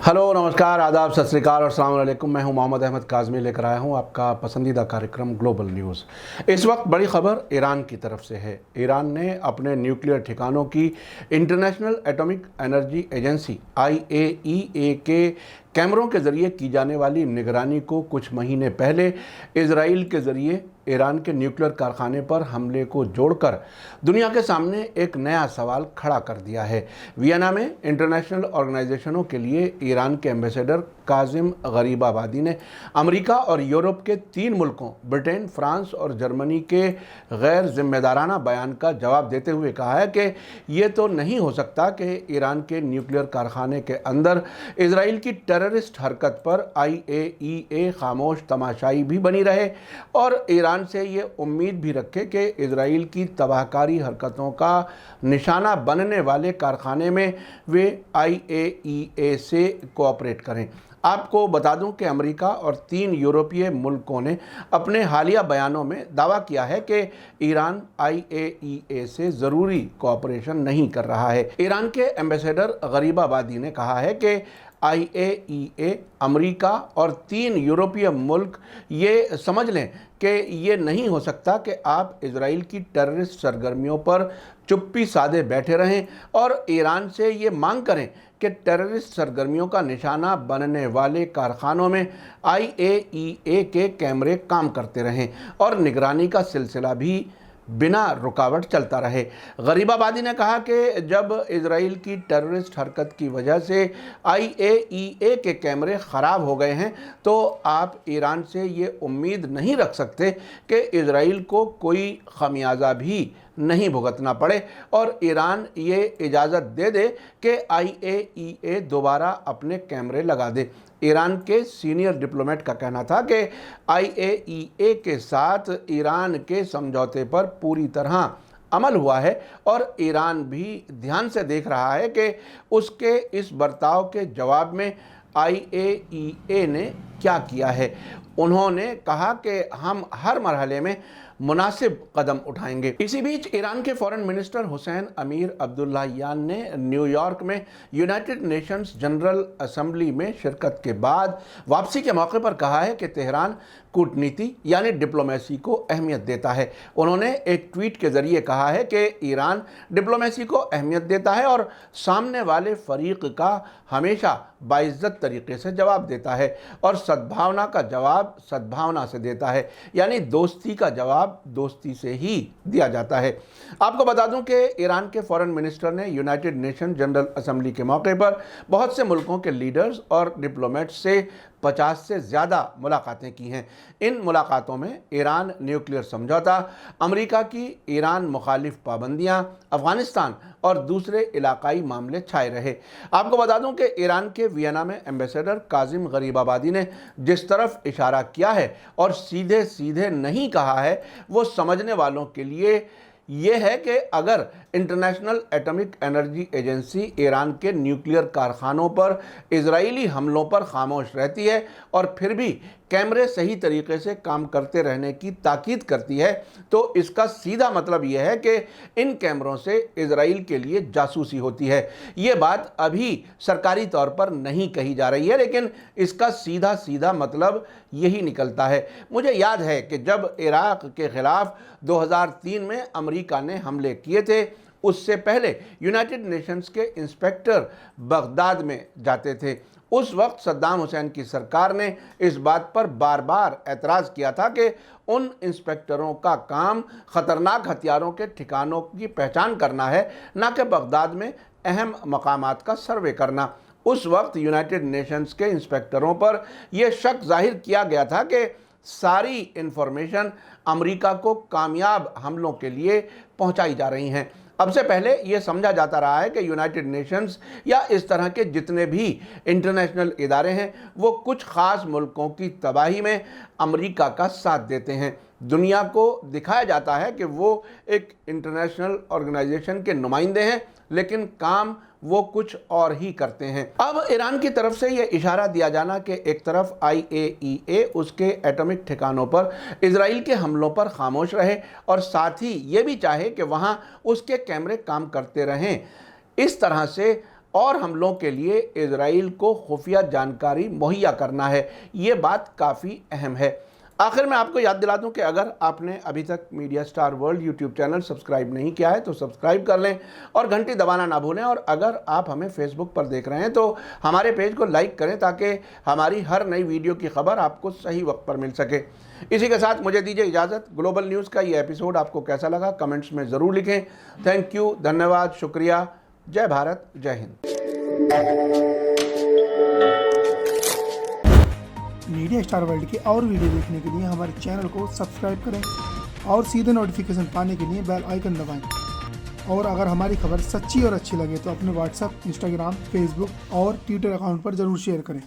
Hello, नमस्कार, आदाब, सत श्री अकाल और अस्सलाम वालेकुम। मैं हूं मोहम्मद अहमद काज़मी, लेकर आया हूं आपका पसंदीदा कार्यक्रम ग्लोबल न्यूज़। इस वक्त बड़ी खबर ईरान की तरफ से है। ईरान ने अपने न्यूक्लियर ठिकानों की international atomic energy agency IAEA के कैमरों के ज़रिए की जाने वाली निगरानी को कुछ महीने पहले इजराइल के ज़रिए ईरान के न्यूक्लियर कारखाने पर हमले को जोड़कर दुनिया के सामने एक नया सवाल खड़ा कर दिया है। वियना में इंटरनेशनल ऑर्गेनाइजेशनों के लिए ईरान के एम्बेसडर काजिम गरीबाबादी ने अमेरिका और यूरोप के 3 मुल्कों ब्रिटेन, फ्रांस और जर्मनी के गैर जिम्मेदाराना बयान का जवाब देते हुए कहा है कि ये तो नहीं हो सकता कि ईरान के न्यूक्लियर कारखाने के अंदर इजराइल की टेररिस्ट हरकत पर IAEA खामोश तमाशाई भी बनी रहे और ईरान से ये उम्मीद भी रखे कि इजराइल की तबाहकारी हरकतों का निशाना बनने वाले कारखाने में वे IAEA से कोऑपरेट करें। आपको बता दूं कि अमेरिका और 3 यूरोपीय मुल्कों ने अपने हालिया बयानों में दावा किया है कि ईरान IAEA से ज़रूरी कोऑपरेशन नहीं कर रहा है। ईरान के एम्बेसडर गरीबाबादी ने कहा है कि IAEA, अमेरिका और 3 यूरोपीय मुल्क ये समझ लें कि ये नहीं हो सकता कि आप इजराइल की टेररिस्ट सरगर्मियों पर चुप्पी साधे बैठे रहें और ईरान से ये मांग करें कि टेररिस्ट सरगर्मियों का निशाना बनने वाले कारखानों में IAEA के कैमरे काम करते रहें और निगरानी का सिलसिला भी बिना रुकावट चलता रहे। गरीबाबादी ने कहा कि जब इजराइल की टेररिस्ट हरकत की वजह से IAEA के कैमरे ख़राब हो गए हैं तो आप ईरान से ये उम्मीद नहीं रख सकते कि इजराइल को कोई खमियाजा भी नहीं भुगतना पड़े और ईरान ये इजाज़त दे दे कि IAEA दोबारा अपने कैमरे लगा दे। ईरान के सीनियर डिप्लोमेट का कहना था कि IAEA के साथ ईरान के समझौते पर पूरी तरह अमल हुआ है और ईरान भी ध्यान से देख रहा है कि उसके इस बर्ताव के जवाब में IAEA ने क्या किया है। उन्होंने कहा कि हम हर मरहले में मुनासिब कदम उठाएंगे। इसी बीच ईरान के फॉरेन मिनिस्टर हुसैन अमीर अब्दुल्लाहियान ने न्यूयॉर्क में यूनाइटेड नेशंस जनरल असेंबली में शिरकत के बाद वापसी के मौके पर कहा है कि तेहरान कूटनीति यानी डिप्लोमेसी को अहमियत देता है। उन्होंने एक ट्वीट के ज़रिए कहा है कि ईरान डिप्लोमेसी को अहमियत देता है और सामने वाले फरीक का हमेशा बाइज्जत तरीके से जवाब देता है और सद्भावना का जवाब सद्भावना से देता है, यानी दोस्ती का जवाब दोस्ती से ही दिया जाता है। आपको बता दूं कि ईरान के फॉरेन मिनिस्टर ने यूनाइटेड नेशन जनरल असेंबली के मौके पर बहुत से मुल्कों के लीडर्स और डिप्लोमेट्स से 50 से ज़्यादा मुलाकातें की हैं। इन मुलाकातों में ईरान न्यूक्लियर समझौता, अमेरिका की ईरान मुखालिफ पाबंदियां, अफ़गानिस्तान और दूसरे इलाकाई मामले छाए रहे। आपको बता दूं कि ईरान के वियना में एम्बेसडर काजिम गरीबाबादी ने जिस तरफ इशारा किया है और सीधे सीधे नहीं कहा है, वो समझने वालों के लिए ये है कि अगर international atomic energy agency Iran के न्यूक्लियर कारखानों पर इजरायली हमलों पर खामोश रहती है और फिर भी कैमरे सही तरीके से काम करते रहने की ताकीद करती है तो इसका सीधा मतलब यह है कि इन कैमरों से इजराइल के लिए जासूसी होती है। ये बात अभी सरकारी तौर पर नहीं कही जा रही है, लेकिन इसका सीधा सीधा मतलब यही निकलता है। मुझे याद है कि जब इराक के ख़िलाफ़ 2003 में अमेरिका ने हमले किए थे, उससे पहले यूनाइटेड नेशंस के इंस्पेक्टर बगदाद में जाते थे। उस वक्त सद्दाम हुसैन की सरकार ने इस बात पर बार बार एतराज़ किया था कि उन इंस्पेक्टरों का काम ख़तरनाक हथियारों के ठिकानों की पहचान करना है, न कि बगदाद में अहम मकामात का सर्वे करना। उस वक्त यूनाइटेड नेशंस के इंस्पेक्टरों पर यह शक जाहिर किया गया था कि सारी इंफॉर्मेशन अमेरिका को कामयाब हमलों के लिए पहुंचाई जा रही हैं। अब से पहले ये समझा जाता रहा है कि यूनाइटेड नेशंस या इस तरह के जितने भी इंटरनेशनल इदारे हैं वो कुछ ख़ास मुल्कों की तबाही में अमेरिका का साथ देते हैं। दुनिया को दिखाया जाता है कि वो एक इंटरनेशनल ऑर्गेनाइजेशन के नुमाइंदे हैं, लेकिन काम वो कुछ और ही करते हैं। अब ईरान की तरफ से ये इशारा दिया जाना कि एक तरफ IAEA उसके एटॉमिक ठिकानों पर इजराइल के हमलों पर खामोश रहे और साथ ही ये भी चाहे कि वहाँ उसके कैमरे काम करते रहें, इस तरह से اور حملوں کے لیے اسرائیل کو خفیہ جانکاری مہیا کرنا ہے۔ یہ بات کافی اہم ہے۔ آخر میں آپ کو یاد دلا دوں کہ اگر آپ نے ابھی تک media star world YouTube channel subscribe نہیں کیا ہے تو سبسکرائب کر لیں اور گھنٹی دبانا نہ بھولیں، اور اگر آپ ہمیں فیس بک پر دیکھ رہے ہیں تو ہمارے پیج کو لائک کریں تاکہ ہماری ہر نئی ویڈیو کی خبر آپ کو صحیح وقت پر مل سکے۔ اسی کے ساتھ مجھے دیجیے اجازت۔ گلوبل نیوز کا یہ ایپیسوڈ آپ کو کیسا لگا کمنٹس میں ضرور لکھیں۔ تھینک یو، دھنیہ واد، شکریہ، جے بھارت، جے ہند۔ میڈیا سٹار ورلڈ کے اور ویڈیو دیکھنے کے لیے ہمارے چینل کو سبسکرائب کریں اور سیدھے نوٹیفیکیشن پانے کے لیے بیل آئیکن دبائیں، اور اگر ہماری خبر سچی اور اچھی لگے تو اپنے واٹس ایپ، انسٹاگرام، فیس بک اور ٹویٹر اکاؤنٹ پر ضرور شیئر کریں۔